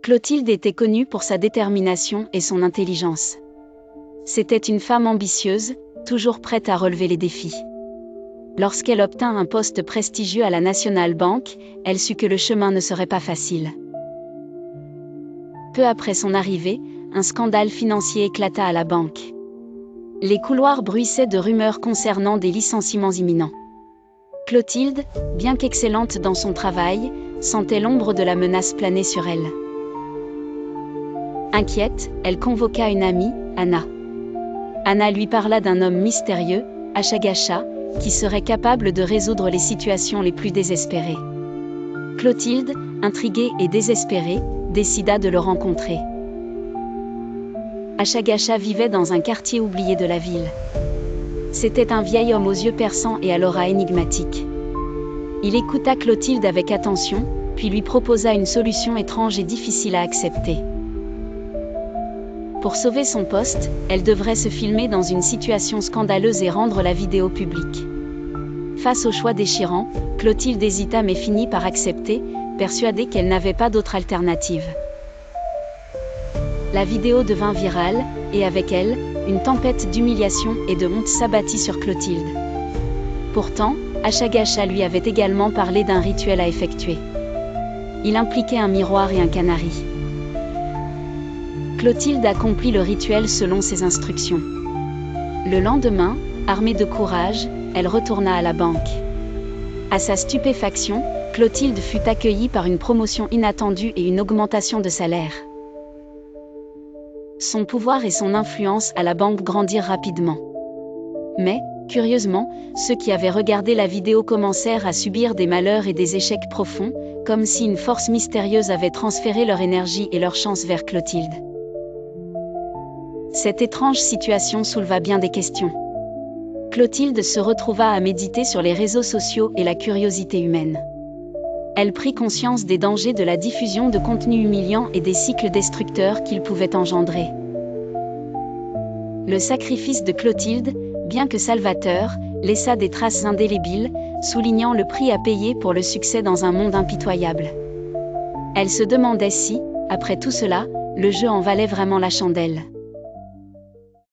Clotilde était connue pour sa détermination et son intelligence. C'était une femme ambitieuse, toujours prête à relever les défis. Lorsqu'elle obtint un poste prestigieux à la National Bank, elle sut que le chemin ne serait pas facile. Peu après son arrivée, un scandale financier éclata à la banque. Les couloirs bruissaient de rumeurs concernant des licenciements imminents. Clotilde, bien qu'excellente dans son travail, sentait l'ombre de la menace planer sur elle. Inquiète, elle convoqua une amie, Anna. Anna lui parla d'un homme mystérieux, Achagasha, qui serait capable de résoudre les situations les plus désespérées. Clotilde, intriguée et désespérée, décida de le rencontrer. Achagasha vivait dans un quartier oublié de la ville. C'était un vieil homme aux yeux perçants et à l'aura énigmatique. Il écouta Clotilde avec attention, puis lui proposa une solution étrange et difficile à accepter. Pour sauver son poste, elle devrait se filmer dans une situation scandaleuse et rendre la vidéo publique. Face au choix déchirant, Clotilde hésita mais finit par accepter, persuadée qu'elle n'avait pas d'autre alternative. La vidéo devint virale, et avec elle, une tempête d'humiliation et de honte s'abattit sur Clotilde. Pourtant, Achagasha lui avait également parlé d'un rituel à effectuer. Il impliquait un miroir et un canari. Clotilde accomplit le rituel selon ses instructions. Le lendemain, armée de courage, elle retourna à la banque. À sa stupéfaction, Clotilde fut accueillie par une promotion inattendue et une augmentation de salaire. Son pouvoir et son influence à la banque grandirent rapidement. Mais, curieusement, ceux qui avaient regardé la vidéo commencèrent à subir des malheurs et des échecs profonds, comme si une force mystérieuse avait transféré leur énergie et leur chance vers Clotilde. Cette étrange situation souleva bien des questions. Clotilde se retrouva à méditer sur les réseaux sociaux et la curiosité humaine. Elle prit conscience des dangers de la diffusion de contenus humiliants et des cycles destructeurs qu'ils pouvaient engendrer. Le sacrifice de Clotilde, bien que salvateur, laissa des traces indélébiles, soulignant le prix à payer pour le succès dans un monde impitoyable. Elle se demandait si, après tout cela, le jeu en valait vraiment la chandelle.